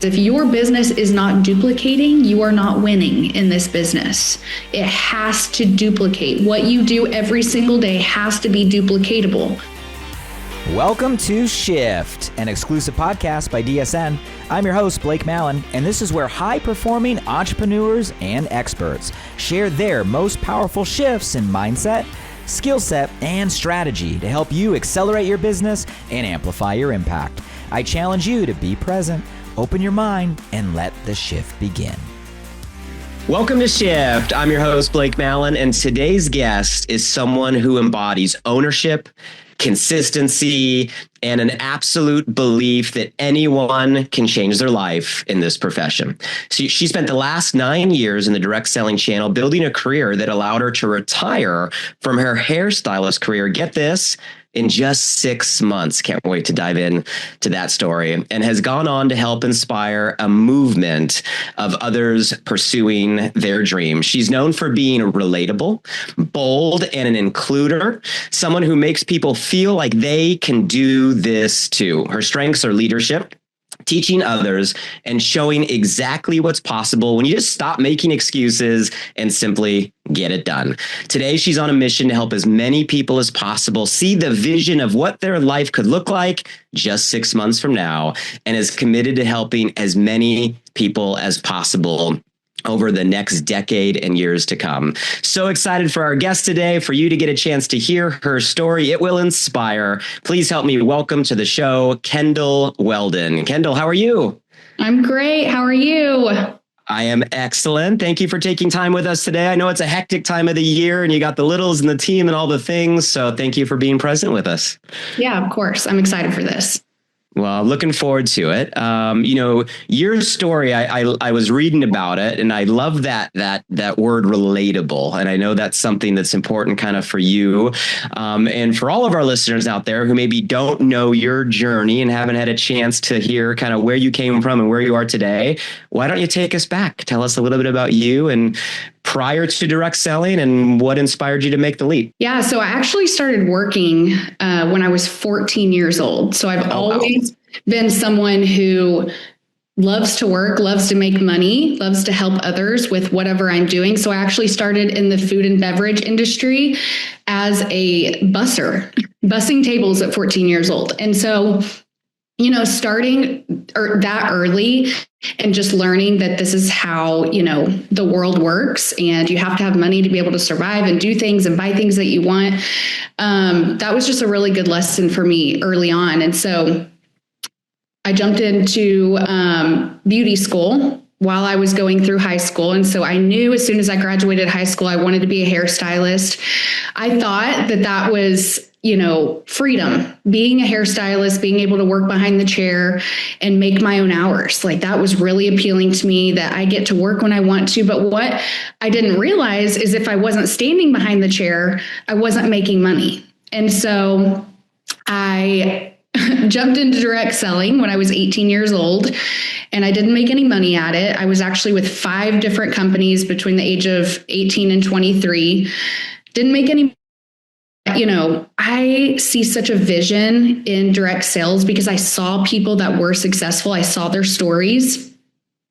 If your business is not duplicating, you are not winning in this business. It has to duplicate. What you do every single day has to be duplicatable. Welcome to Shift, an exclusive podcast by DSN. I'm your host, Blake Mallen, and this is where high-performing entrepreneurs and experts share their most powerful shifts in mindset, skill set, and strategy to help you accelerate your business and amplify your impact. I challenge you to be present, open your mind, and let the shift begin. Welcome to Shift. I'm your host, Blake Mallen, and today's guest is someone who embodies ownership, consistency, and an absolute belief that anyone can change their life in this profession. So she spent the last 9 years in the direct selling channel building a career that allowed her to retire from her hairstylist career. Get this, in just 6 months. Can't wait to dive in to that story, and has gone on to help inspire a movement of others pursuing their dream. She's known for being relatable, bold, and an includer, someone who makes people feel like they can do this too. Her strengths are leadership, teaching others, and showing exactly what's possible when you just stop making excuses and simply get it done. Today, she's on a mission to help as many people as possible see the vision of what their life could look like just 6 months from now, and is committed to helping as many people as possible over the next decade and years to come. So excited for our guest today, for you to get a chance to hear her story. It will inspire. Please help me welcome to the show, Kendall Welden. Kendall, how are you? I'm great. How are you? I am excellent. Thank you for taking time with us today. I know it's a hectic time of the year and you got the littles and the team and all the things. So thank you for being present with us. Yeah, of course. I'm excited for this. Well, looking forward to it. Your story, I was reading about it, and I love that word relatable. And I know that's something that's important kind of for you. And for all of our listeners out there who maybe don't know your journey and haven't had a chance to hear kind of where you came from and where you are today, why don't you take us back? Tell us a little bit about you and prior to direct selling and what inspired you to make the leap. Yeah, so I actually started working when I was 14 years old. So I've always been someone who loves to work, loves to make money, loves to help others with whatever I'm doing. So I actually started in the food and beverage industry as a busser, bussing tables at 14 years old. And so, starting that early and just learning that this is how, the world works, and you have to have money to be able to survive and do things and buy things that you want. That was just a really good lesson for me early on. And so I jumped into beauty school while I was going through high school. And so I knew as soon as I graduated high school, I wanted to be a hairstylist. I thought that was freedom, being a hairstylist, being able to work behind the chair and make my own hours. Like, that was really appealing to me, that I get to work when I want to. But what I didn't realize is if I wasn't standing behind the chair, I wasn't making money. And so I jumped into direct selling when I was 18 years old, and I didn't make any money at it. I was actually with 5 different companies between the age of 18 and 23. Didn't make any. I see such a vision in direct sales because I saw people that were successful. I saw their stories,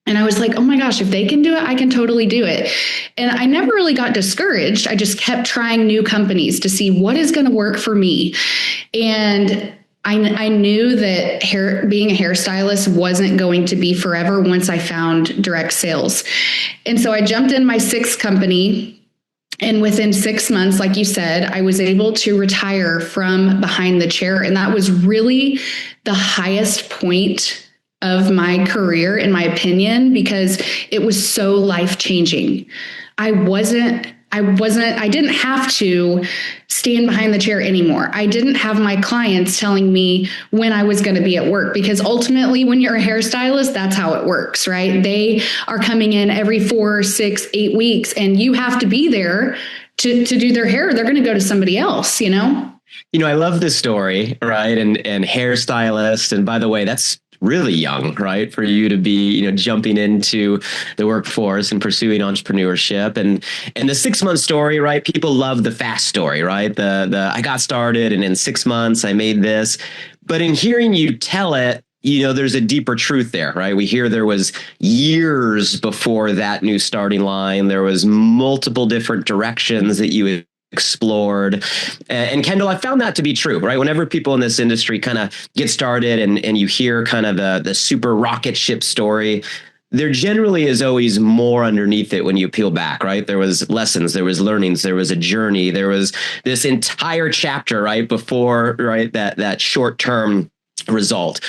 and I was like, oh my gosh, if they can do it, I can totally do it. And I never really got discouraged. I just kept trying new companies to see what is going to work for me. And I knew that being a hairstylist wasn't going to be forever once I found direct sales. And so I jumped in my 6th company. And within 6 months, like you said, I was able to retire from behind the chair. And that was really the highest point of my career, in my opinion, because it was so life-changing. I didn't have to stand behind the chair anymore. I didn't have my clients telling me when I was going to be at work, because ultimately when you're a hairstylist, that's how it works, right? They are coming in every 4, 6, 8 weeks, and you have to be there to do their hair. They're going to go to somebody else, I love this story, right? And hairstylist. And by the way, that's really young, right? For you to be, jumping into the workforce and pursuing entrepreneurship, and the 6 month story, right? People love the fast story, right? The I got started and in 6 months I made this. But in hearing you tell it, there's a deeper truth there, right? We hear there was years before that new starting line. There was multiple different directions that you explored. And Kendall, I found that to be true, right? Whenever people in this industry kind of get started and you hear kind of the super rocket ship story, there generally is always more underneath it when you peel back, right? There was lessons, there was learnings, there was a journey, there was this entire chapter, right? Before, right? That short-term result.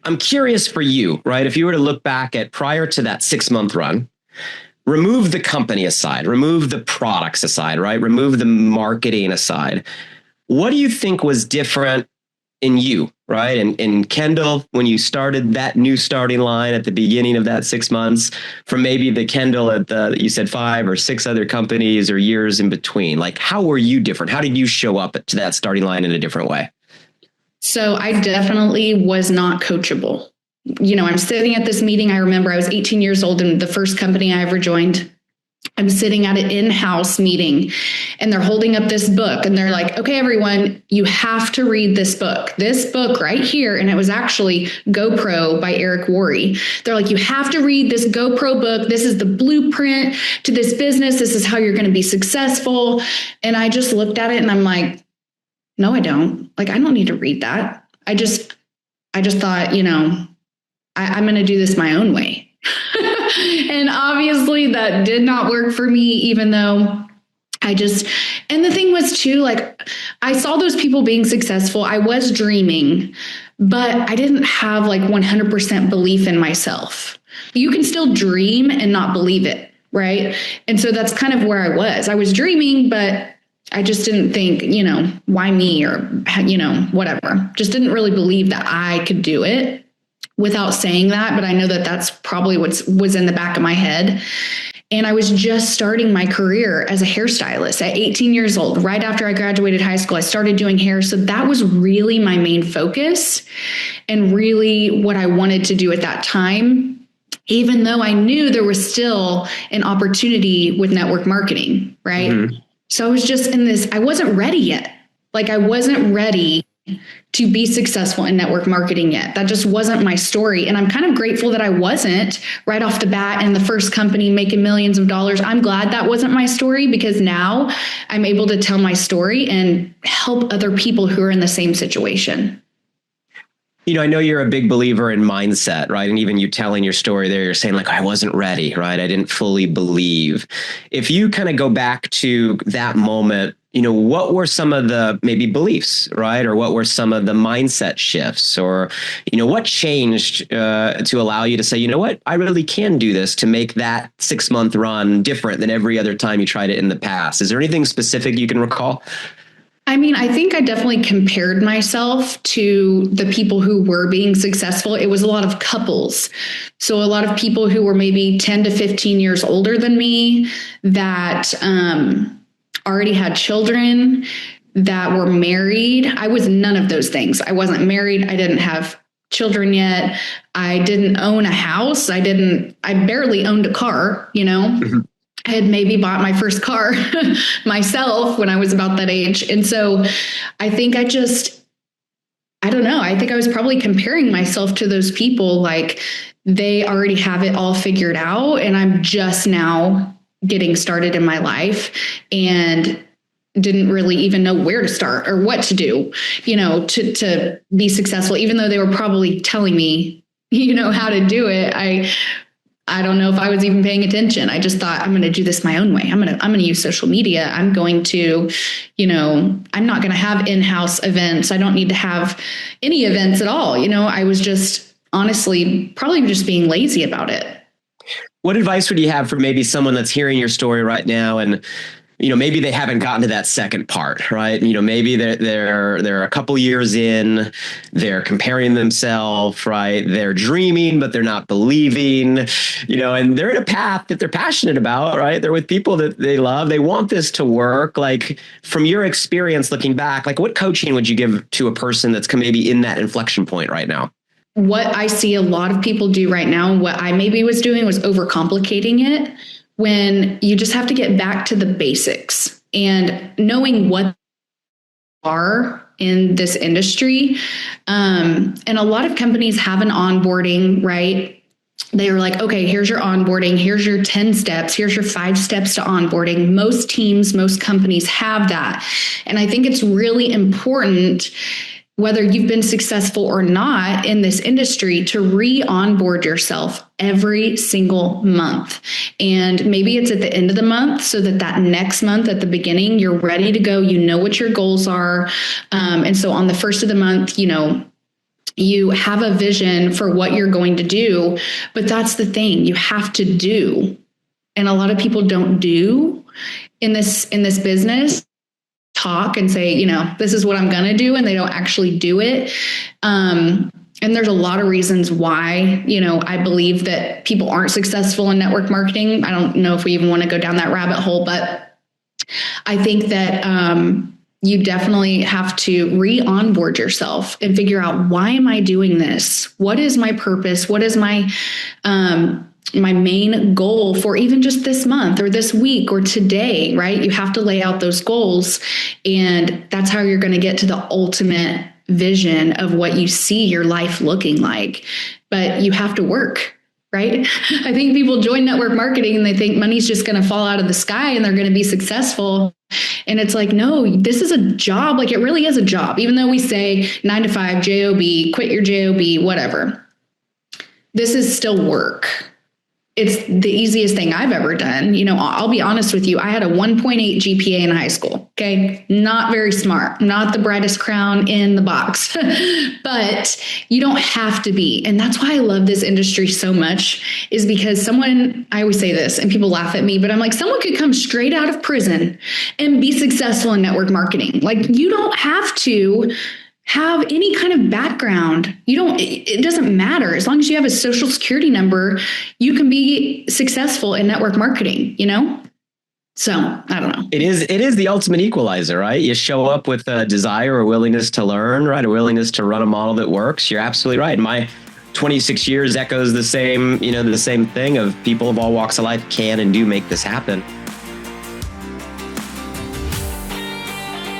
I'm curious for you, right? If you were to look back at prior to that 6-month run, remove the company aside, remove the products aside, right? Remove the marketing aside. What do you think was different in you, right? And Kendall, when you started that new starting line at the beginning of that 6 months, from maybe the Kendall at you said 5 or 6 other companies or years in between, like how were you different? How did you show up to that starting line in a different way? So I definitely was not coachable. I'm sitting at this meeting. I remember I was 18 years old in the first company I ever joined. I'm sitting at an in-house meeting and they're holding up this book and they're like, okay, everyone, you have to read this book right here. And it was actually GoPro by Eric Worre. They're like, you have to read this GoPro book. This is the blueprint to this business. This is how you're going to be successful. And I just looked at it and I'm like, no, I don't. Like, I don't need to read that. I just thought, I'm going to do this my own way. And obviously that did not work for me, even though and the thing was too, like I saw those people being successful. I was dreaming, but I didn't have like 100% belief in myself. You can still dream and not believe it. Right. And so that's kind of where I was. I was dreaming, but I just didn't think, why me or, whatever. Just didn't really believe that I could do it. Without saying that, but I know that that's probably what was in the back of my head. And I was just starting my career as a hairstylist at 18 years old. Right after I graduated high school, I started doing hair. So that was really my main focus and really what I wanted to do at that time, even though I knew there was still an opportunity with network marketing, right? Mm-hmm. So I was just I wasn't ready yet. Like I wasn't ready to be successful in network marketing yet. That just wasn't my story. And I'm kind of grateful that I wasn't right off the bat in the first company making millions of dollars. I'm glad that wasn't my story because now I'm able to tell my story and help other people who are in the same situation. I know you're a big believer in mindset, right? And even you telling your story there, you're saying like, I wasn't ready, right? I didn't fully believe. If you kind of go back to that moment, what were some of the maybe beliefs, right? Or what were some of the mindset shifts or, what changed to allow you to say, you know what, I really can do this to make that 6-month run different than every other time you tried it in the past? Is there anything specific you can recall? I mean, I think I definitely compared myself to the people who were being successful. It was a lot of couples. So a lot of people who were maybe 10 to 15 years older than me that already had children, that were married. I was none of those things. I wasn't married. I didn't have children yet. I didn't own a house. I barely owned a car, Mm-hmm. I had maybe bought my first car myself when I was about that age. And so I think I don't know. I think I was probably comparing myself to those people like they already have it all figured out. And I'm just now getting started in my life and didn't really even know where to start or what to do, to be successful, even though they were probably telling me, how to do it. I don't know if I was even paying attention. I just thought I'm going to do this my own way. I'm going to use social media. I'm going to, I'm not going to have in-house events. I don't need to have any events at all. I was just honestly probably just being lazy about it. What advice would you have for maybe someone that's hearing your story right now and maybe they haven't gotten to that second part, right? Maybe they're a couple years in, they're comparing themselves, right? They're dreaming, but they're not believing, and they're in a path that they're passionate about, right? They're with people that they love. They want this to work. Like from your experience looking back, like what coaching would you give to a person that's maybe in that inflection point right now? What I see a lot of people do right now, and what I maybe was doing was overcomplicating it. When you just have to get back to the basics and knowing what are in this industry. And a lot of companies have an onboarding, right? They are like, okay, here's your onboarding. Here's your 10 steps. Here's your 5 steps to onboarding. Most teams, most companies have that. And I think it's really important, whether you've been successful or not in this industry, to re-onboard yourself every single month. And maybe it's at the end of the month, so that next month at the beginning, you're ready to go. You know what your goals are. And so on the first of the month, you have a vision for what you're going to do, but that's the thing, you have to do. And a lot of people don't do in this business, talk and say, this is what I'm going to do, and they don't actually do it. And there's a lot of reasons why, I believe that people aren't successful in network marketing. I don't know if we even want to go down that rabbit hole, but I think that, you definitely have to re-onboard yourself and figure out, why am I doing this? What is my purpose? What is my main goal for even just this month or this week or today, right? You have to lay out those goals, and that's how you're going to get to the ultimate vision of what you see your life looking like. But you have to work. Right? I think people join network marketing and they think money's just going to fall out of the sky and they're going to be successful. And it's like, no, this is a job. Like, it really is a job. Even though we say 9 to 5, JOB, quit your JOB, whatever. This is still work. It's the easiest thing I've ever done. I'll be honest with you. I had a 1.8 GPA in high school. Okay. Not very smart, not the brightest crown in the box, but you don't have to be. And that's why I love this industry so much, is because I always say this and people laugh at me, but I'm like, someone could come straight out of prison and be successful in network marketing. Like, you don't have to have any kind of background. It doesn't matter. As long as you have a social security number, you can be successful in network marketing, So I don't know. It is the ultimate equalizer, right? You show up with a desire or willingness to learn, right? A willingness to run a model that works. You're absolutely right. My 26 years echoes the same thing of people of all walks of life can and do make this happen.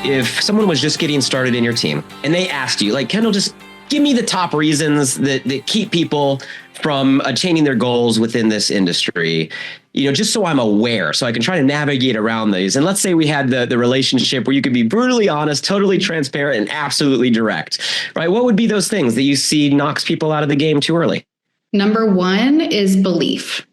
If someone was just getting started in your team and they asked you, like, Kendall, just give me the top reasons that keep people from attaining their goals within this industry, just so I'm aware, so I can try to navigate around these. And let's say we had the relationship where you could be brutally honest, totally transparent, and absolutely direct, right? What would be those things that you see knocks people out of the game too early? Number one is belief.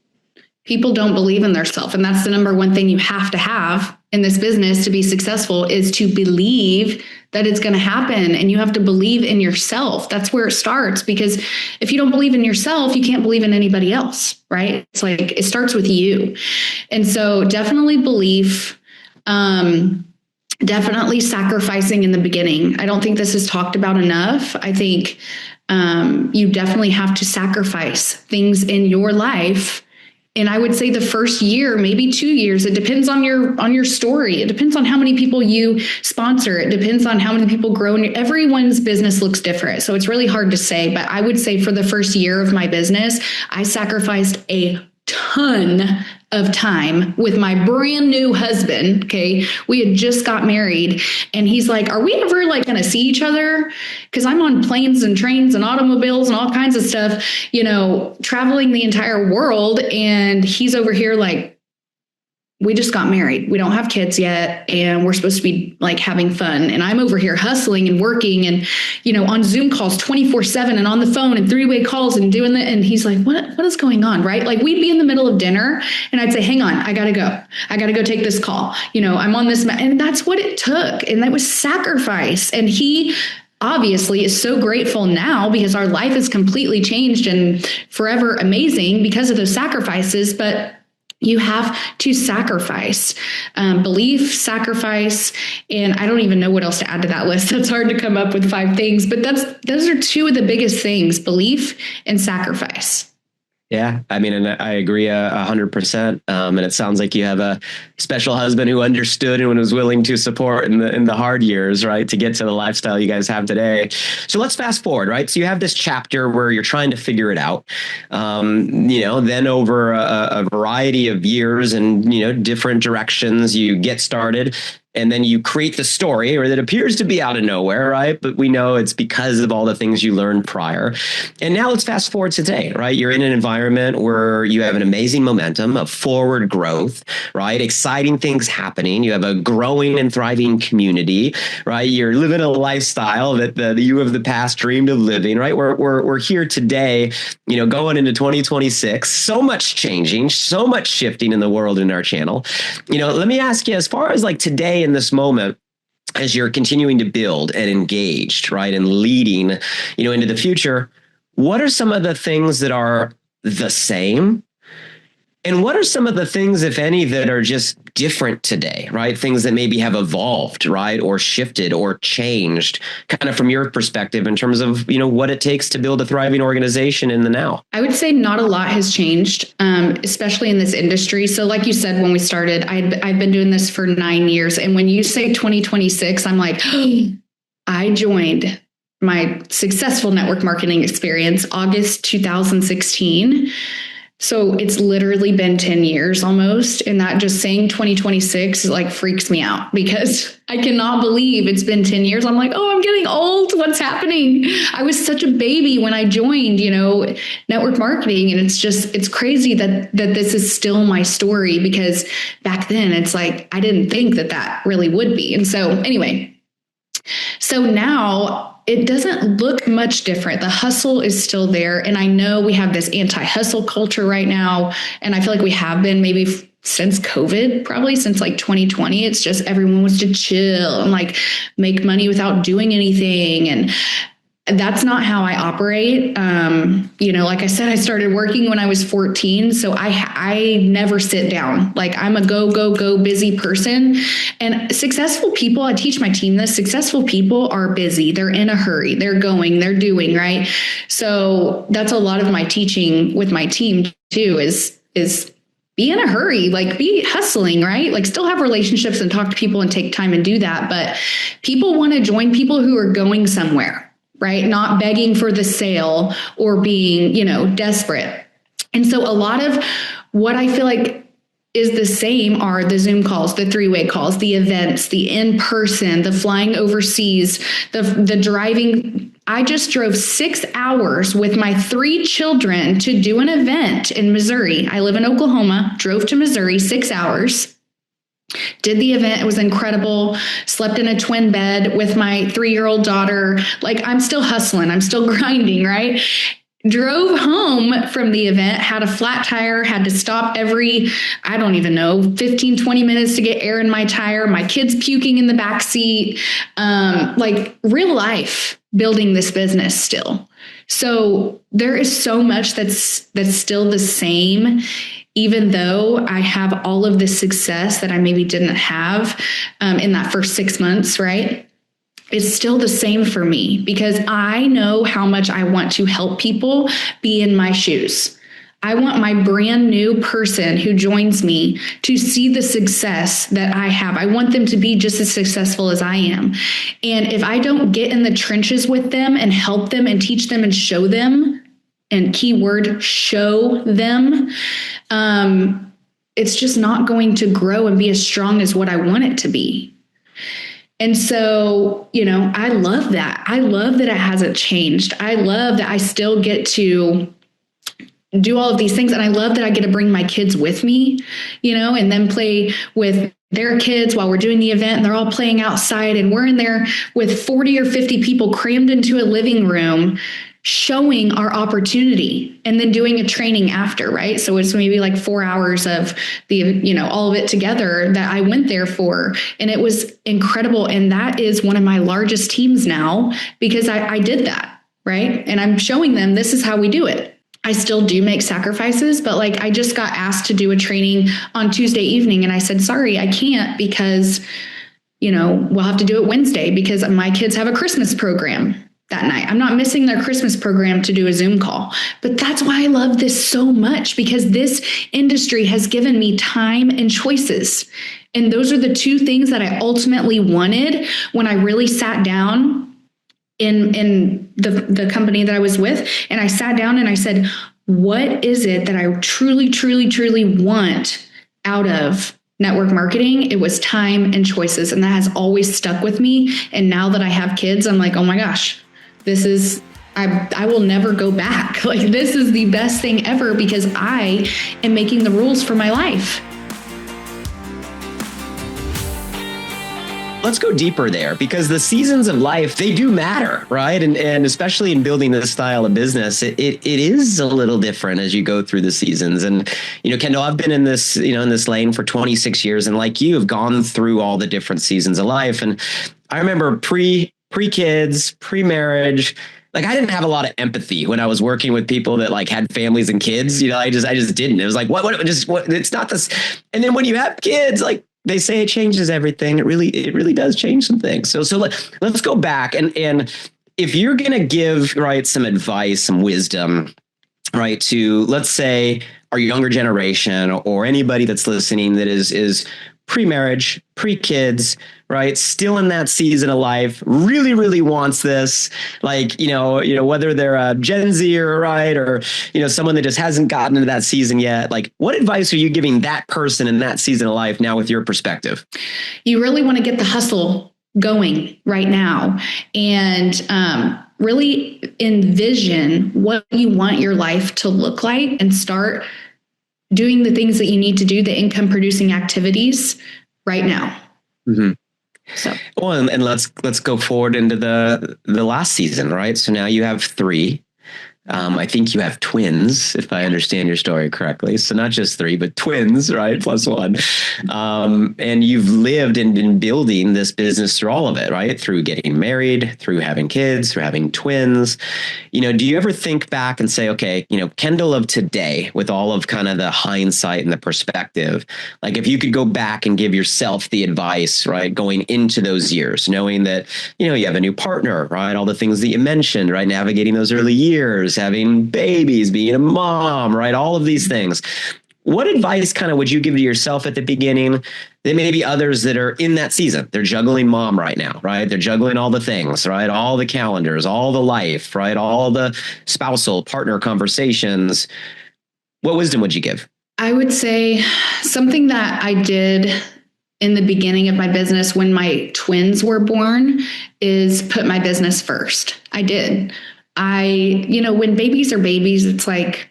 People don't believe in themselves. And that's the number one thing you have to have in this business to be successful, is to believe that it's going to happen. And you have to believe in yourself. That's where it starts. Because if you don't believe in yourself, you can't believe in anybody else, right? It's like, it starts with you. And so definitely belief, definitely sacrificing in the beginning. I don't think this is talked about enough. I think you definitely have to sacrifice things in your life. And I would say the first year, maybe 2 years, it depends on your story. It depends on how many people you sponsor. It depends on how many people grow. Everyone's business looks different. So it's really hard to say, but I would say for the first year of my business, I sacrificed a ton of time with my brand new husband. Okay. We had just got married and he's like, are we ever like going to see each other? Cause I'm on planes and trains and automobiles and all kinds of stuff, traveling the entire world. And he's over here like, we just got married. We don't have kids yet. And we're supposed to be like having fun. And I'm over here hustling and working and, on Zoom calls 24/7 and on the phone and 3-way calls and doing that. And he's like, what is going on? Right? Like, we'd be in the middle of dinner and I'd say, hang on, I got to go. I got to go take this call. I'm on this. And that's what it took. And that was sacrifice. And he obviously is so grateful now because our life has completely changed and forever amazing because of those sacrifices. But you have to sacrifice, belief, sacrifice, and I don't even know what else to add to that list. That's hard to come up with 5 things, but those are 2 of the biggest things: belief and sacrifice. Yeah, I mean, and I agree 100%. And it sounds like you have a special husband who understood and was willing to support in the hard years, right, to get to the lifestyle you guys have today. So let's fast forward, right? So you have this chapter where you're trying to figure it out. Then over a variety of years and different directions, you get started. And then you create the story, or that appears to be out of nowhere, right? But we know it's because of all the things you learned prior. And now let's fast forward to today, right? You're in an environment where you have an amazing momentum of forward growth, right? Exciting things happening. You have a growing and thriving community, right? You're living a lifestyle that the you of the past dreamed of living, right? We're here today, going into 2026. So much changing, so much shifting in the world in our channel. Let me ask you, as far as like today in this moment, as you're continuing to build and engaged, right, and leading, into the future, what are some of the things that are the same? And what are some of the things, if any, that are just different today, right? Things that maybe have evolved, right? Or shifted or changed, kind of from your perspective in terms of, what it takes to build a thriving organization in the now? I would say not a lot has changed, especially in this industry. So like you said, when we started, I've been doing this for 9 years. And when you say 2026, I'm like, I joined my successful network marketing experience August 2016. So it's literally been 10 years almost. And that just saying 2026 like freaks me out because I cannot believe it's been 10 years. I'm like, oh, I'm getting old. What's happening? I was such a baby when I joined, network marketing. And it's crazy that this is still my story, because back then it's like, I didn't think that really would be. And so anyway, so now it doesn't look much different. The hustle is still there. And I know we have this anti-hustle culture right now. And I feel like we have been maybe since COVID, probably since like 2020. It's just everyone wants to chill and like make money without doing anything. And that's not how I operate. Like I said, I started working when I was 14. So I never sit down. Like I'm a go busy person. And successful people, I teach my team this, successful people are busy. They're in a hurry. They're going, they're doing, right? So that's a lot of my teaching with my team too, is be in a hurry, like be hustling, right? Like still have relationships and talk to people and take time and do that. But people want to join people who are going somewhere, right? Not begging for the sale or being, desperate. And so a lot of what I feel like is the same are the Zoom calls, the three-way calls, the events, the in-person, the flying overseas, the driving. I just drove 6 hours with my 3 children to do an event in Missouri. I live in Oklahoma, drove to Missouri 6 hours. Did the event. It was incredible. Slept in a twin bed with my 3-year-old daughter. Like I'm still hustling. I'm still grinding, right? Drove home from the event, had a flat tire, had to stop every, 15, 20 minutes to get air in my tire. My kids puking in the back seat, like real life building this business still. So there is so much that's still the same, even though I have all of the success that I maybe didn't have in that first 6 months, right? It's still the same for me because I know how much I want to help people be in my shoes. I want my brand new person who joins me to see the success that I have. I want them to be just as successful as I am. And if I don't get in the trenches with them and help them and teach them and show them, and keyword show them, it's just not going to grow and be as strong as what I want it to be. And so, I love that. I love that it hasn't changed. I love that I still get to do all of these things. And I love that I get to bring my kids with me, and then play with their kids while we're doing the event, and they're all playing outside, and we're in there with 40 or 50 people crammed into a living room, showing our opportunity and then doing a training after, right? So it's maybe like 4 hours of the, all of it together that I went there for. And it was incredible. And that is one of my largest teams now because I did that, right? And I'm showing them this is how we do it. I still do make sacrifices, but like I just got asked to do a training on Tuesday evening. And I said, sorry, I can't because, we'll have to do it Wednesday because my kids have a Christmas program that night. I'm not missing their Christmas program to do a Zoom call. But that's why I love this so much, because this industry has given me time and choices. And those are the two things that I ultimately wanted when I really sat down in the company that I was with. And I sat down and I said, what is it that I truly, truly, truly want out of network marketing, it was time and choices. And that has always stuck with me. And now that I have kids, I'm like, oh my gosh, I will never go back. Like, this is the best thing ever because I am making the rules for my life. Let's go deeper there, because the seasons of life, they do matter, right? And especially in building this style of business, it is a little different as you go through the seasons. And, Kendall, I've been in this lane for 26 years. And like you, have gone through all the different seasons of life. And I remember pre-kids, pre-marriage, like I didn't have a lot of empathy when I was working with people that like had families and kids. I just didn't. It was like, what, it's not this. And then when you have kids, like, they say it changes everything. It really does change some things. So let's go back and if you're going to give, right, some advice, some wisdom, right, to, let's say, our younger generation or anybody that's listening that is pre-marriage, pre-kids, right, still in that season of life, really, really wants this, like, whether they're a Gen Zer, right, or, someone that just hasn't gotten into that season yet, like, what advice are you giving that person in that season of life now with your perspective? You really want to get the hustle going right now and really envision what you want your life to look like and start doing the things that you need to do, the income producing activities right now. Mm-hmm. So, well, and let's go forward into the last season, right? So now you have 3. I think you have twins, if I understand your story correctly. So not just 3, but twins, right? Plus 1. And you've lived and been building this business through all of it, right? Through getting married, through having kids, through having twins. Do you ever think back and say, okay, Kendall of today, with all of kind of the hindsight and the perspective, like if you could go back and give yourself the advice, right, going into those years, knowing that, you have a new partner, right? All the things that you mentioned, right? Navigating those early years, having babies, being a mom, right? All of these things. What advice kind of would you give to yourself at the beginning? There may be others that are in that season. They're juggling mom right now, right? They're juggling all the things, right? All the calendars, all the life, right? All the spousal partner conversations. What wisdom would you give? I would say something that I did in the beginning of my business when my twins were born is put my business first. I did. When babies are babies, it's like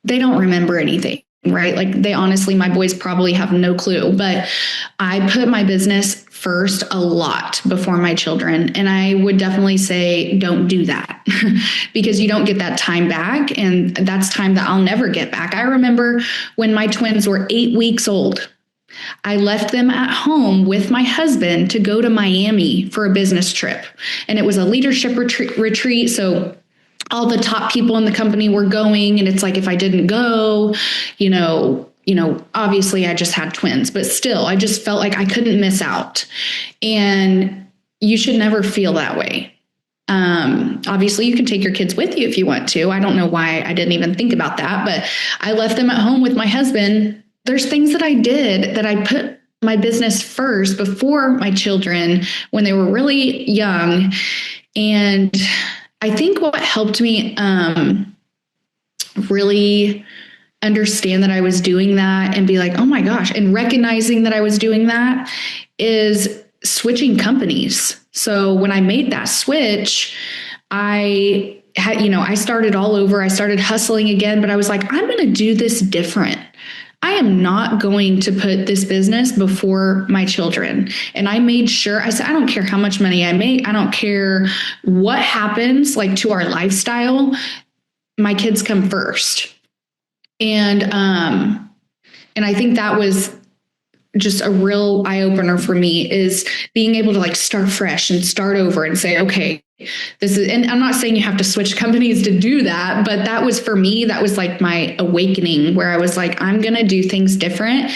they don't remember anything, right? Like my boys probably have no clue, but I put my business first a lot before my children. And I would definitely say, don't do that because you don't get that time back. And that's time that I'll never get back. I remember when my twins were 8 weeks old, I left them at home with my husband to go to Miami for a business trip. And it was a leadership retreat. So all the top people in the company were going. And it's like, if I didn't go, obviously I just had twins, but still, I just felt like I couldn't miss out. And you should never feel that way. Obviously you can take your kids with you if you want to. I don't know why I didn't even think about that, but I left them at home with my husband. There's things that I did that I put my business first before my children when they were really young. And I think what helped me really understand that I was doing that and be like, oh my gosh, and recognizing that I was doing that is switching companies. So when I made that switch, I started all over. I started hustling again, but I was like, I'm going to do this different. I am not going to put this business before my children. And I made sure, I said, I don't care how much money I make. I don't care what happens like to our lifestyle. My kids come first. And I think that was just a real eye opener for me, is being able to like start fresh and start over and say, okay, this is, and I'm not saying you have to switch companies to do that, but that was for me, that was like my awakening where I was like, I'm going to do things different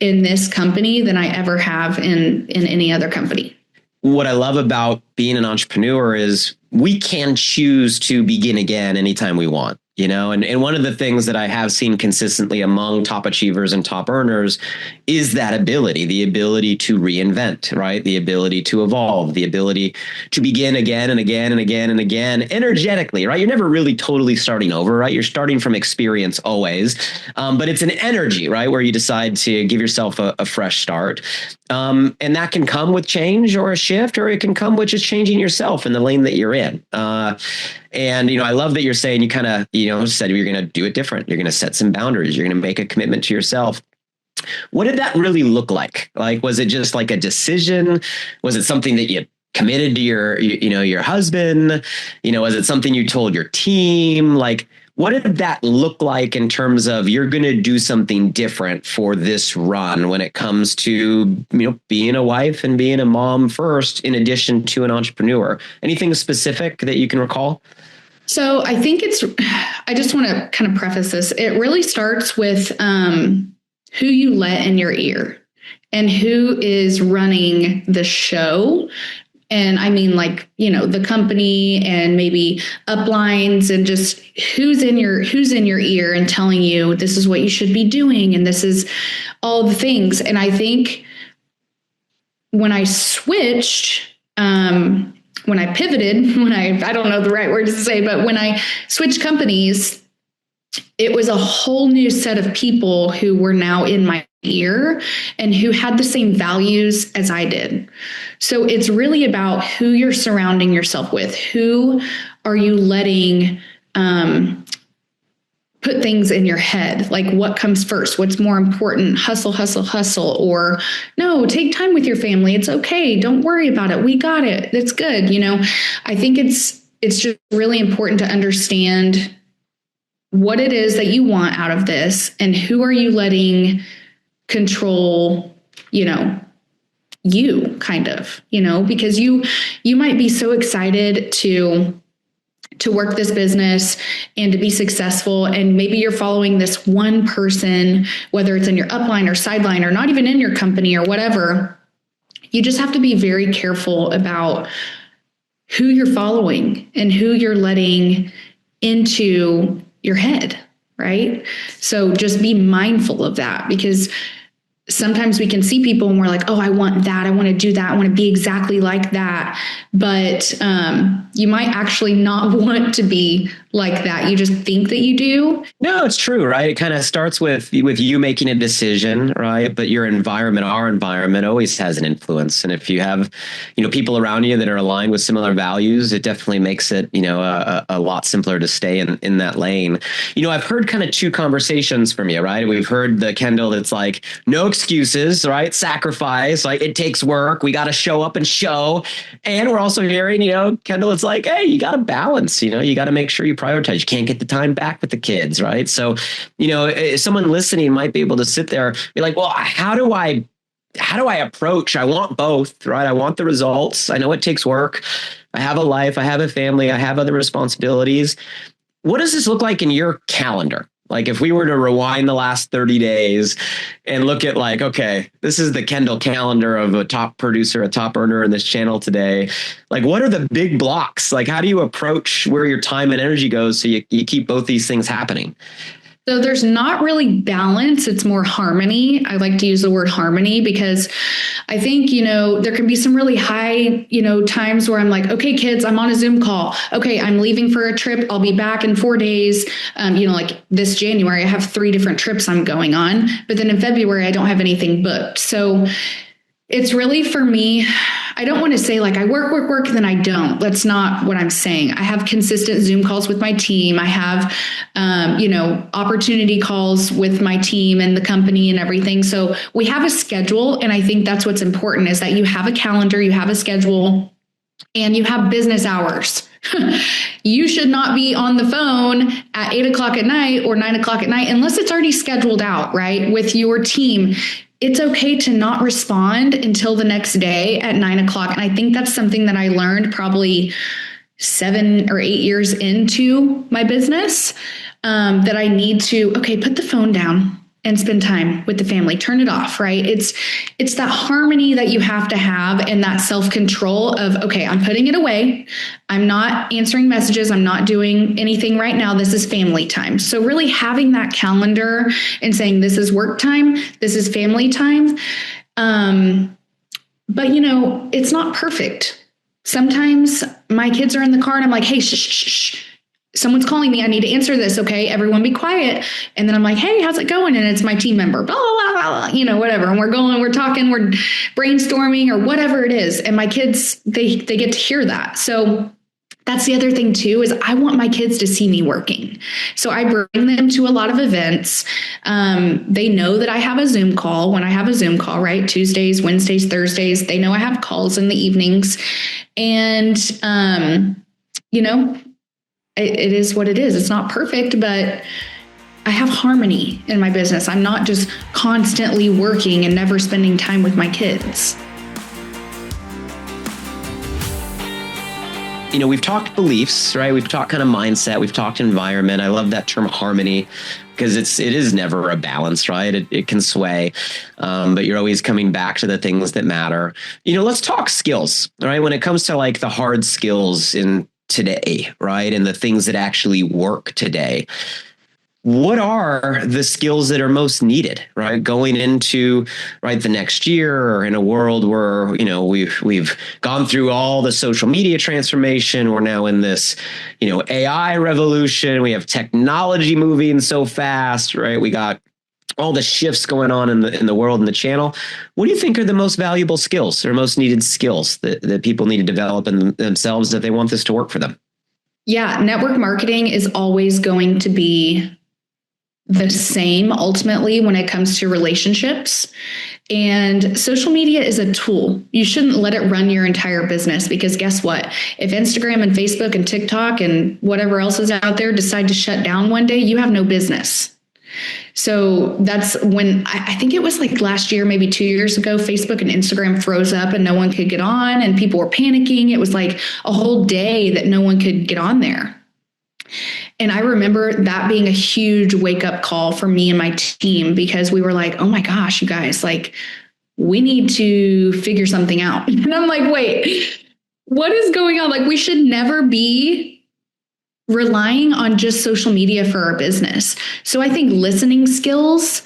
in this company than I ever have in any other company. What I love about being an entrepreneur is we can choose to begin again anytime we want. and one of the things that I have seen consistently among top achievers and top earners is that the ability to reinvent, right? The ability to evolve, the ability to begin again and again and again and again energetically, right? You're never really totally starting over, right? You're starting from experience always. But it's an energy, right? Where you decide to give yourself a fresh start. And that can come with change or a shift, or it can come with just changing yourself in the lane that you're in. And, I love that you're saying you kind of, said you're going to do it different. You're going to set some boundaries. You're going to make a commitment to yourself. What did that really look like? Like, was it just like a decision? Was it something that you committed to your husband? Was it something you told your team? Like, what did that look like in terms of you're going to do something different for this run when it comes to, being a wife and being a mom first, in addition to an entrepreneur? Anything specific that you can recall? So I think I just want to kind of preface this. It really starts with who you let in your ear and who is running the show. And I mean, the company and maybe uplines, and just who's in your ear and telling you this is what you should be doing. And this is all the things. And I think when I switched, when I pivoted, I don't know the right word to say, but when I switched companies, it was a whole new set of people who were now in my ear and who had the same values as I did. So it's really about who you're surrounding yourself with. Who are you letting put things in your head? Like, what comes first? What's more important? Hustle, hustle, hustle. Or no, take time with your family. It's okay. Don't worry about it. We got it. It's good. I think it's just really important to understand what it is that you want out of this, and who are you letting control, you kind of, because you might be so excited to work this business and to be successful. And maybe you're following this one person, whether it's in your upline or sideline or not even in your company or whatever. You just have to be very careful about who you're following and who you're letting into your head, right? So just be mindful of that, because sometimes we can see people and we're like, oh, I want that. I want to do that. I want to be exactly like that. But you might actually not want to be like that. You just think that you do. No, it's true, right? It kind of starts with you making a decision, right? But your environment, our environment, always has an influence. And if you have, people around you that are aligned with similar values, it definitely makes it, a lot simpler to stay in that lane. I've heard kind of two conversations from you, right? We've heard the Kendall that's like, no excuses, right? Sacrifice, like it takes work. We got to show up and show. And we're also hearing, Kendall, it's like, hey, you got to balance, you got to make sure you prioritize. You can't get the time back with the kids, right? So, someone listening might be able to sit there, be like, well, how do I approach? I want both, right? I want the results. I know it takes work. I have a life. I have a family. I have other responsibilities. What does this look like in your calendar? Like, if we were to rewind the last 30 days and look at like, okay, this is the Kendall calendar of a top producer, a top earner in this channel today. Like, what are the big blocks? Like, how do you approach where your time and energy goes so you keep both these things happening? So there's not really balance. It's more harmony. I like to use the word harmony because I think, there can be some really high, times where I'm like, okay, kids, I'm on a Zoom call. Okay, I'm leaving for a trip. I'll be back in 4 days. Like this January, I have 3 different trips I'm going on. But then in February, I don't have anything booked. So it's really, for me, I don't want to say like I work, then I don't. That's not what I'm saying. I have consistent Zoom calls with my team. I have, opportunity calls with my team and the company and everything. So we have a schedule. And I think that's what's important, is that you have a calendar, you have a schedule, and you have business hours. You should not be on the phone at 8 o'clock at night or 9 o'clock at night unless it's already scheduled out, right, with your team. It's okay to not respond until the next day at 9 o'clock. And I think that's something that I learned probably 7 or 8 years into my business, that I need to, put the phone down. and spend time with the family. Turn it off, right? It's that harmony that you have to have and that self-control of, okay, I'm putting it away. I'm not answering messages. I'm not doing anything right now. This is family time. So really having that calendar and saying, this is work time. This is family time. But it's not perfect. Sometimes my kids are in the car and I'm like, hey, shh, shh, shh. Someone's calling me. I need to answer this. Okay. Everyone be quiet. And then I'm like, hey, how's it going? And it's my team member, blah, blah, blah, blah, whatever. And we're talking, we're brainstorming or whatever it is. And my kids, they get to hear that. So that's the other thing too, is I want my kids to see me working. So I bring them to a lot of events. They know that I have a Zoom call when I have a Zoom call, right? Tuesdays, Wednesdays, Thursdays. They know I have calls in the evenings. And, it is what it is. It's not perfect, but I have harmony in my business. I'm not just constantly working and never spending time with my kids. We've talked beliefs, right? We've talked kind of mindset. We've talked environment. I love that term harmony because it is never a balance, right? It can sway, but you're always coming back to the things that matter. Let's talk skills, right? When it comes to like the hard skills in today, right? And the things that actually work today. What are the skills that are most needed, right? Going into the next year, or in a world where, we've gone through all the social media transformation. We're now in this, AI revolution. We have technology moving so fast, right? We got all the shifts going on in the world and the channel. What do you think are the most valuable skills or most needed skills that people need to develop in themselves if they want this to work for them? Yeah, network marketing is always going to be the same ultimately when it comes to relationships. And social media is a tool. You shouldn't let it run your entire business, because guess what? If Instagram and Facebook and TikTok and whatever else is out there decide to shut down one day, you have no business. So that's when I think it was like last year, maybe 2 years ago, Facebook and Instagram froze up and no one could get on and people were panicking. It was like a whole day that no one could get on there. And I remember that being a huge wake up call for me and my team, because we were like, oh my gosh, you guys, like, we need to figure something out. And I'm like, wait, what is going on? Like, we should never be relying on just social media for our business. So I think listening skills,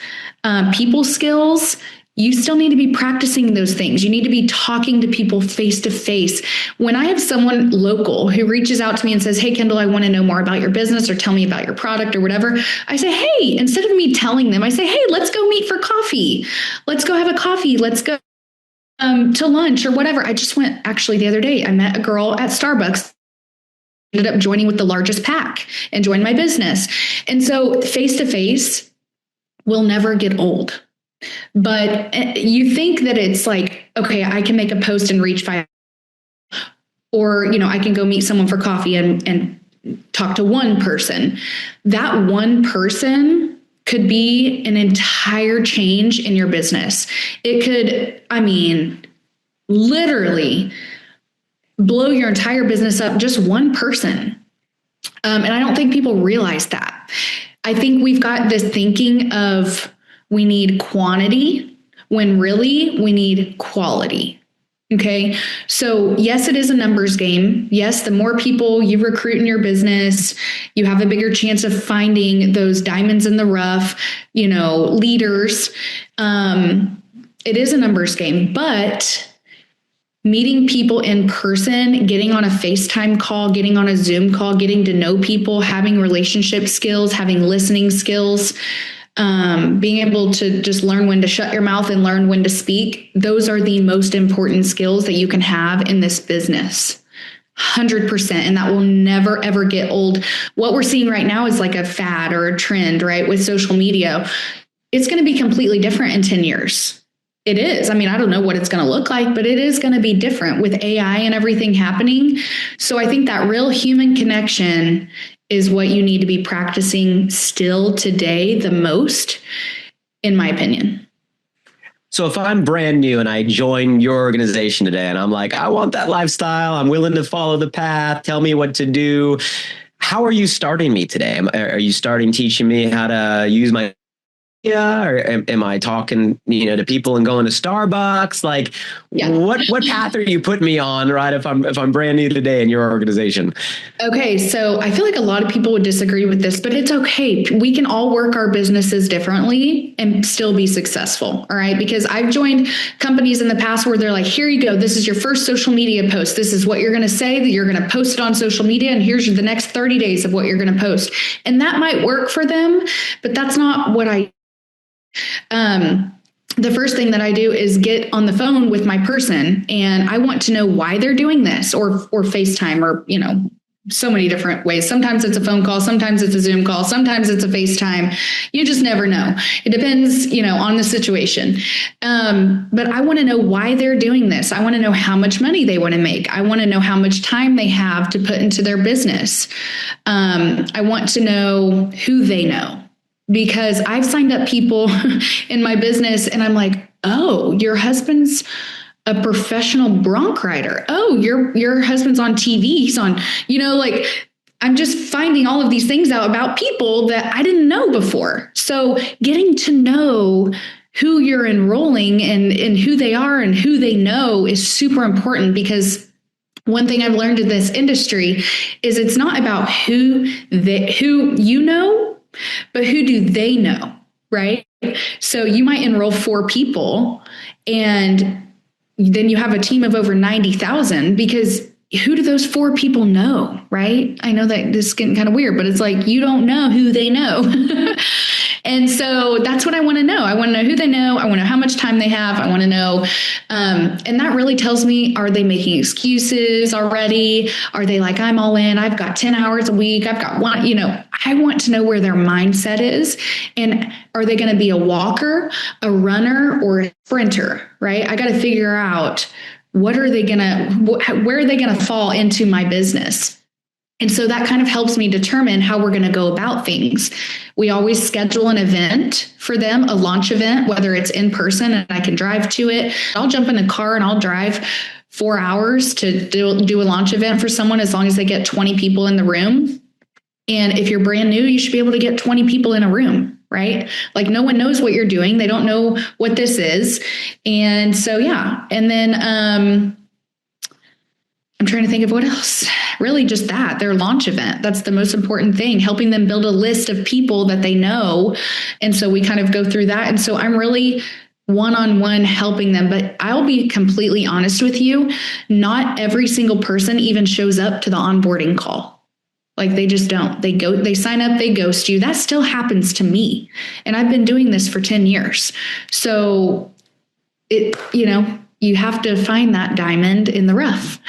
people skills, you still need to be practicing those things. You need to be talking to people face to face. When I have someone local who reaches out to me and says, hey, Kendall, I want to know more about your business, or tell me about your product or whatever, I say, hey, instead of me telling them, I say, hey, let's go meet for coffee. Let's go have a coffee. Let's go to lunch or whatever. I just went, actually, the other day, I met a girl at Starbucks, ended up joining with the largest pack and joined my business. And so face to face will never get old. But you think that it's like, okay, I can make a post and reach 5, or, I can go meet someone for coffee and talk to one person. That one person could be an entire change in your business. It could, literally blow your entire business up, just one person. And I don't think people realize that. I think we've got this thinking of we need quantity when really we need quality. Okay. So yes, it is a numbers game. Yes, the more people you recruit in your business, you have a bigger chance of finding those diamonds in the rough, leaders. It is a numbers game, but meeting people in person, getting on a FaceTime call, getting on a Zoom call, getting to know people, having relationship skills, having listening skills, being able to just learn when to shut your mouth and learn when to speak. Those are the most important skills that you can have in this business. 100%. And that will never, ever get old. What we're seeing right now is like a fad or a trend, right? With social media, it's going to be completely different in 10 years. It is. I don't know what it's going to look like, but it is going to be different with AI and everything happening. So I think that real human connection is what you need to be practicing still today the most, in my opinion. So if I'm brand new and I join your organization today and I'm like, I want that lifestyle, I'm willing to follow the path, tell me what to do. How are you starting me today? Are you starting teaching me how to use my Yeah, or am I talking, to people and going to Starbucks? Like, what path are you putting me on, right? If I'm brand new today in your organization. Okay, so I feel like a lot of people would disagree with this, but it's okay. We can all work our businesses differently and still be successful. All right, because I've joined companies in the past where they're like, here you go. This is your first social media post. This is what you're going to say, that you're going to post it on social media. And here's the next 30 days of what you're going to post. And that might work for them, but that's not what the first thing that I do is get on the phone with my person, and I want to know why they're doing this, or FaceTime, or, so many different ways. Sometimes it's a phone call, sometimes it's a Zoom call, sometimes it's a FaceTime. You just never know. It depends, on the situation. But I want to know why they're doing this. I want to know how much money they want to make. I want to know how much time they have to put into their business. I want to know who they know. Because I've signed up people in my business and I'm like, oh, your husband's a professional bronc rider. Oh, your husband's on TV. He's on, I'm just finding all of these things out about people that I didn't know before. So getting to know who you're enrolling and who they are and who they know is super important, because one thing I've learned in this industry is it's not about who you know, but who do they know, right? So you might enroll 4 people and then you have a team of over 90,000, because who do those 4 people know, right? I know that this is getting kind of weird, but it's like, you don't know who they know. And so that's what I want to know. I want to know who they know. I want to know how much time they have. I want to know. And that really tells me, are they making excuses already? Are they like, I'm all in, I've got 10 hours a week, I've got one, I want to know where their mindset is. And are they going to be a walker, a runner, or a sprinter, right? I got to figure out where are they going to fall into my business? And so that kind of helps me determine how we're going to go about things. We always schedule an event for them, a launch event, whether it's in person and I can drive to it. I'll jump in a car and I'll drive 4 hours to do a launch event for someone, as long as they get 20 people in the room. And if you're brand new, you should be able to get 20 people in a room, right? Like, no one knows what you're doing. They don't know what this is. And so, yeah. And then I'm trying to think of what else. Really just that, their launch event. That's the most important thing, helping them build a list of people that they know. And so we kind of go through that. And so I'm really one-on-one helping them. But I'll be completely honest with you, not every single person even shows up to the onboarding call. Like, they just don't. They sign up, they ghost you. That still happens to me. And I've been doing this for 10 years. So you have to find that diamond in the rough.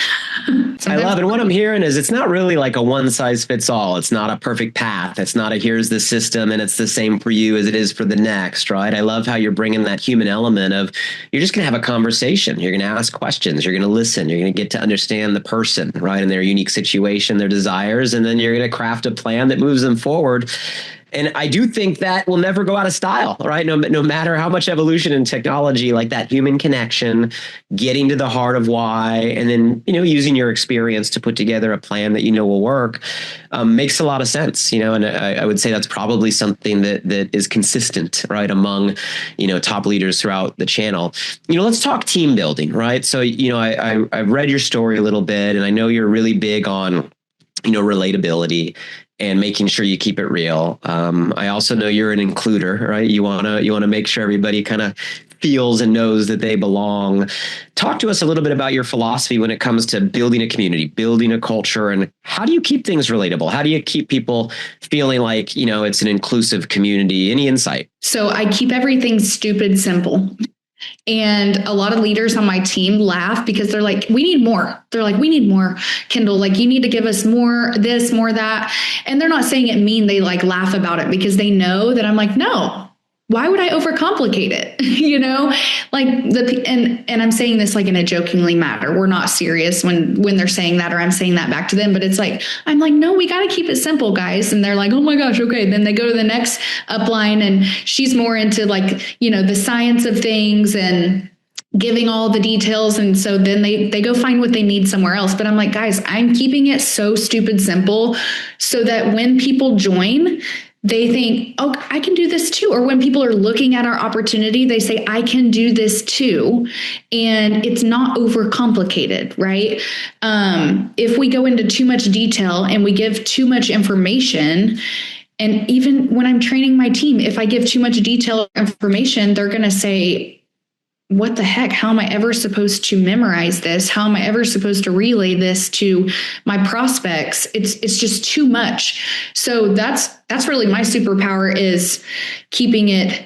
I love it. What I'm hearing is it's not really like a one size fits all. It's not a perfect path. It's not a here's the system and it's the same for you as it is for the next, right? I love how you're bringing that human element of, you're just going to have a conversation. You're going to ask questions. You're going to listen. You're going to get to understand the person, right? And their unique situation, their desires. And then you're going to craft a plan that moves them forward. And I do think that will never go out of style, right? No matter how much evolution and technology, like that human connection, getting to the heart of why, and then, using your experience to put together a plan that will work, makes a lot of sense, and I would say that's probably something that is consistent, right, among, top leaders throughout the channel. Let's talk team building, right? So, I've read your story a little bit, and I know you're really big on, relatability and making sure you keep it real. I also know you're an includer, right? You want to make sure everybody kind of feels and knows that they belong. Talk to us a little bit about your philosophy when it comes to building a community, building a culture, and how do you keep things relatable? How do you keep people feeling like, it's an inclusive community? Any insight? So I keep everything stupid simple. And a lot of leaders on my team laugh because they're like, we need more. They're like, we need more, Kendall. Like, you need to give us more this, more that. And they're not saying it mean. They like laugh about it because they know that I'm like, no, why would I overcomplicate it? Like and I'm saying this like in a jokingly manner. We're not serious when they're saying that, or I'm saying that back to them. But it's like, I'm like, no, we got to keep it simple, guys. And they're like, oh my gosh, okay. Then they go to the next upline, and she's more into like, the science of things and giving all the details. And so then they go find what they need somewhere else. But I'm like, guys, I'm keeping it so stupid simple so that when people join, they think, oh, I can do this too. Or when people are looking at our opportunity, they say, I can do this too. And it's not overcomplicated, right? If we go into too much detail and we give too much information, and even when I'm training my team, if I give too much detailed information, they're going to say, what the heck? How am I ever supposed to memorize this? How am I ever supposed to relay this to my prospects? It's just too much. So that's really my superpower, is keeping it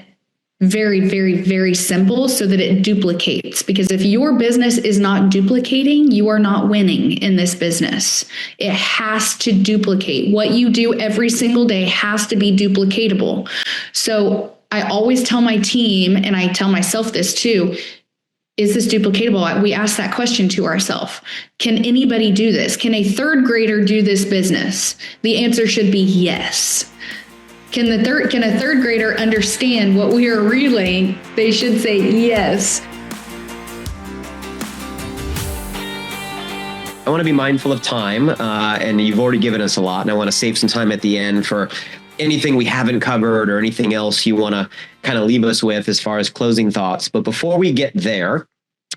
very, very, very simple so that it duplicates. Because if your business is not duplicating, you are not winning in this business. It has to duplicate. What you do every single day has to be duplicatable. So I always tell my team, and I tell myself this too, is this duplicatable? We ask that question to ourselves. Can anybody do this? Can a third grader do this business? The answer should be yes. Can a third grader understand what we are relaying? They should say yes. I want to be mindful of time, and you've already given us a lot, and I want to save some time at the end for anything we haven't covered or anything else you want to kind of leave us with as far as closing thoughts. But before we get there,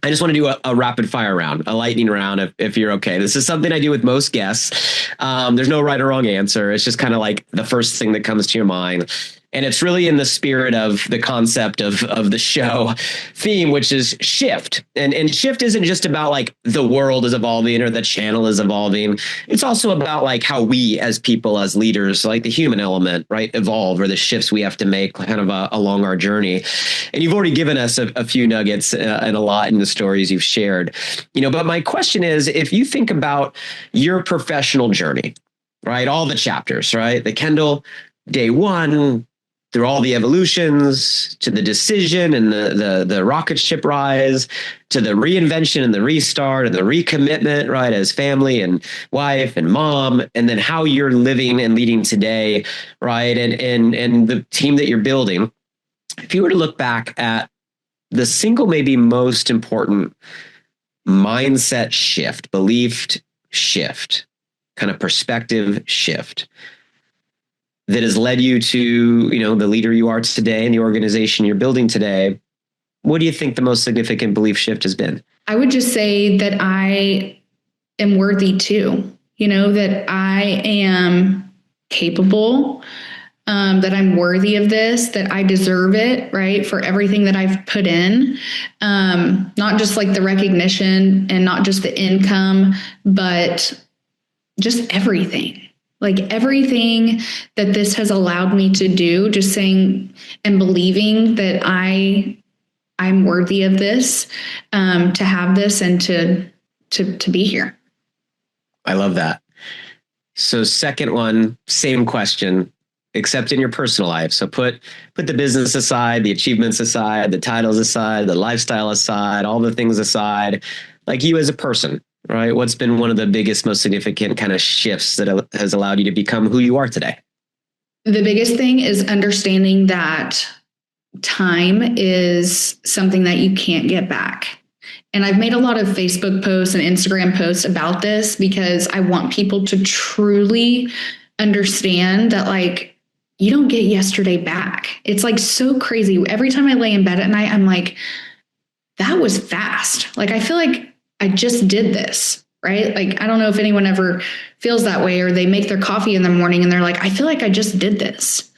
I just want to do a rapid fire round, a lightning round, if you're okay. This is something I do with most guests. There's no right or wrong answer. It's just kind of like the first thing that comes to your mind. And it's really in the spirit of the concept of the show theme, which is shift. And shift isn't just about like the world is evolving or the channel is evolving. It's also about like how we as people, as leaders, like the human element, right, evolve, or the shifts we have to make kind of along our journey. And you've already given us a few nuggets and a lot in the stories you've shared. But my question is, if you think about your professional journey, right, all the chapters, right, the Kendall day one, through all the evolutions, to the decision and the rocket ship rise, to the reinvention and the restart and the recommitment, right, as family and wife and mom, and then how you're living and leading today, right, and the team that you're building. If you were to look back at the single maybe most important mindset shift, belief shift, kind of perspective shift, that has led you to, the leader you are today and the organization you're building today, what do you think the most significant belief shift has been? I would just say that I am worthy too, that I am capable, that I'm worthy of this, that I deserve it, right, for everything that I've put in, not just like the recognition and not just the income, but just everything. Like everything that this has allowed me to do, just saying and believing that I'm worthy of this, to have this and to be here. I love that. So second one, same question, except in your personal life. So put the business aside, the achievements aside, the titles aside, the lifestyle aside, all the things aside, like you as a person. Right? What's been one of the biggest, most significant kind of shifts that has allowed you to become who you are today? The biggest thing is understanding that time is something that you can't get back. And I've made a lot of Facebook posts and Instagram posts about this because I want people to truly understand that, like, you don't get yesterday back. It's like so crazy. Every time I lay in bed at night, I'm like, that was fast. Like, I feel like I just did this, right? Like, I don't know if anyone ever feels that way, or they make their coffee in the morning and they're like, I feel like I just did this.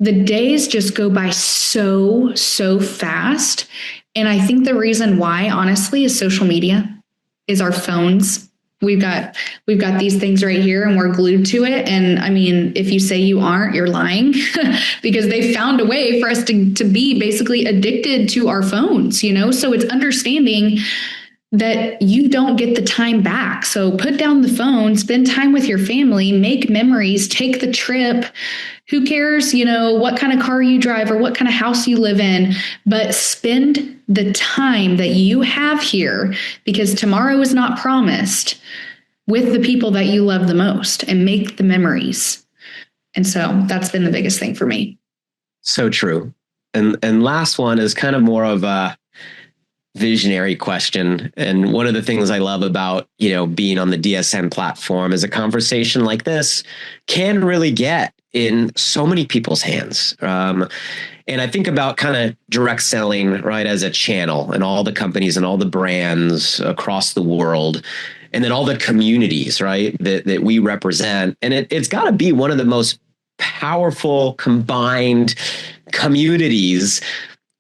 The days just go by so fast. And I think the reason why, honestly, is social media, is our phones. We've got these things right here and we're glued to it. And I mean, if you say you aren't, you're lying because they found a way for us to be basically addicted to our phones, So it's understanding that you don't get the time back. So put down the phone, spend time with your family, make memories, take the trip. Who cares, what kind of car you drive or what kind of house you live in, but spend the time that you have here, because tomorrow is not promised, with the people that you love the most, and make the memories. And so that's been the biggest thing for me. So true. And last one is kind of more of a visionary question. And one of the things I love about, being on the DSN platform is a conversation like this can really get in so many people's hands. And I think about kind of direct selling, right, as a channel, and all the companies and all the brands across the world, and then all the communities, right, that we represent. And it's got to be one of the most powerful combined communities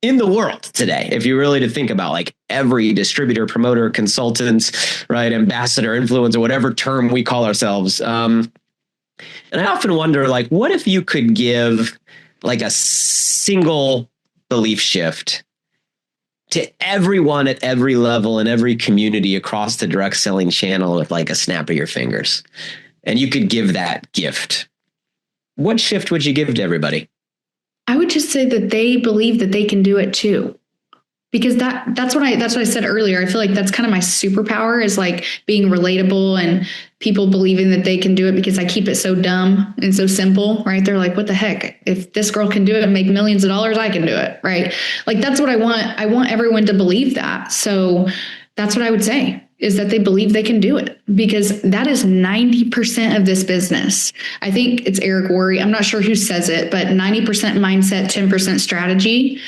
in the world today, if you really to think about like every distributor, promoter, consultant, right, ambassador, influencer, whatever term we call ourselves. And I often wonder, like, what if you could give like a single belief shift to everyone at every level and every community across the direct selling channel with like a snap of your fingers, and you could give that gift? What shift would you give to everybody? I would just say that they believe that they can do it too. Because that's what I said earlier. I feel like that's kind of my superpower, is like being relatable and people believing that they can do it, because I keep it so dumb and so simple, right? They're like, what the heck? If this girl can do it and make millions of dollars, I can do it, right? Like, that's what I want. I want everyone to believe that. So that's what I would say, is that they believe they can do it, because that is 90% of this business. I think it's Eric Worre. I'm not sure who says it, but 90% mindset, 10% strategy.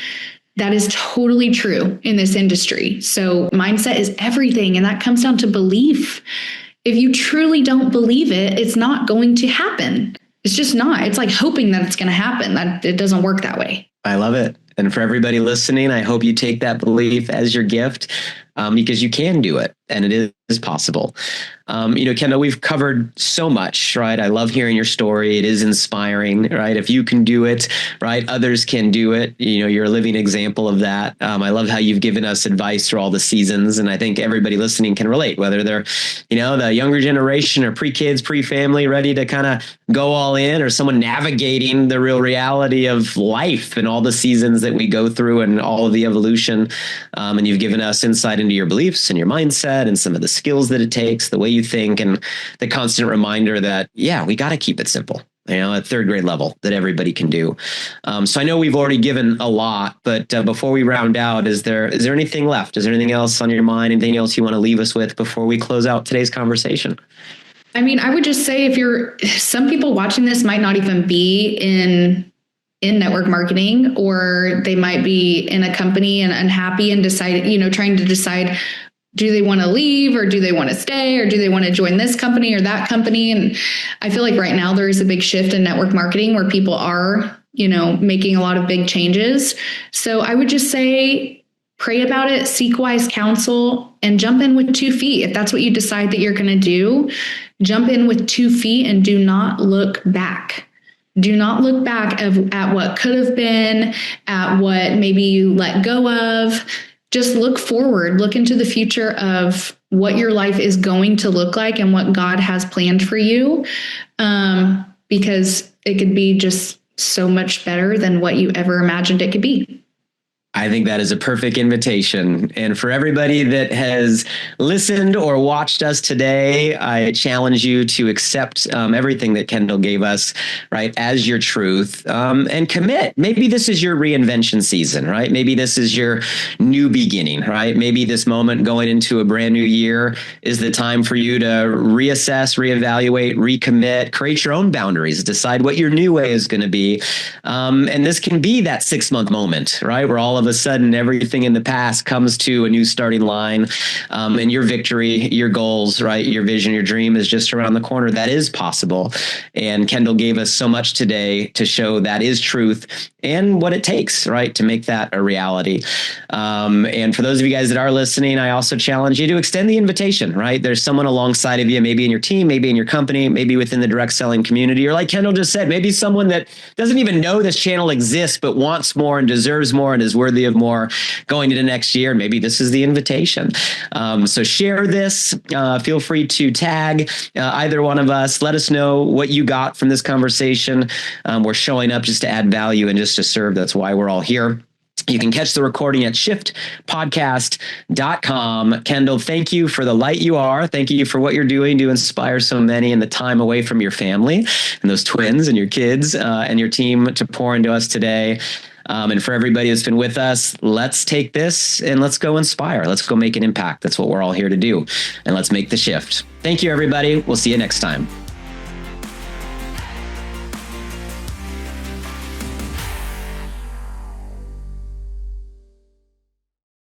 That is totally true in this industry. So mindset is everything. And that comes down to belief. If you truly don't believe it, it's not going to happen. It's just not. It's like hoping that it's going to happen. That it doesn't work that way. I love it. And for everybody listening, I hope you take that belief as your gift, because you can do it, and it is possible. Kendall, we've covered so much, right? I love hearing your story. It is inspiring, right? If you can do it, right, others can do it. You're a living example of that. I love how you've given us advice through all the seasons. And I think everybody listening can relate, whether they're, the younger generation or pre-kids, pre-family, ready to kind of go all in, or someone navigating the real reality of life and all the seasons that we go through and all of the evolution. And you've given us insight into your beliefs and your mindset and some of the skills that it takes, the way you think, and the constant reminder that, we got to keep it simple, at third grade level, that everybody can do. So I know we've already given a lot, but before we round out, is there anything left? Is there anything else on your mind? Anything else you want to leave us with before we close out today's conversation? I mean, I would just say, some people watching this might not even be in network marketing, or they might be in a company and unhappy and trying to decide, do they want to leave, or do they want to stay, or do they want to join this company or that company? And I feel like right now there is a big shift in network marketing where people are, making a lot of big changes. So I would just say, pray about it, seek wise counsel, and jump in with 2 feet. If that's what you decide that you're going to do, jump in with 2 feet and do not look back. Do not look back at what could have been, at what maybe you let go of. Just look forward, look into the future of what your life is going to look like and what God has planned for you, because it could be just so much better than what you ever imagined it could be. I think that is a perfect invitation. And for everybody that has listened or watched us today, I challenge you to accept everything that Kendall gave us, right, as your truth, and commit. Maybe this is your reinvention season, right? Maybe this is your new beginning, right? Maybe this moment going into a brand new year is the time for you to reassess, reevaluate, recommit, create your own boundaries, decide what your new way is going to be. And this can be that 6-month moment, right, where all of a sudden everything in the past comes to a new starting line, and your victory, your goals, right, your vision, your dream is just around the corner. That is possible. And Kendall gave us so much today to show that is truth and what it takes, right, to make that a reality. And for those of you guys that are listening, I also challenge you to extend the invitation, right? There's someone alongside of you, maybe in your team, maybe in your company, maybe within the direct selling community, or like Kendall just said, maybe someone that doesn't even know this channel exists, but wants more and deserves more and is worthy of more going into next year. Maybe this is the invitation. So share this. Feel free to tag either one of us. Let us know what you got from this conversation. We're showing up just to add value and just to serve. That's why we're all here. You can catch the recording at shiftpodcast.com. Kendall, thank you for the light you are. Thank you for what you're doing to inspire so many, and the time away from your family and those twins and your kids and your team to pour into us today. And for everybody that's been with us, let's take this and let's go inspire. Let's go make an impact. That's what we're all here to do. And let's make the shift. Thank you, everybody. We'll see you next time.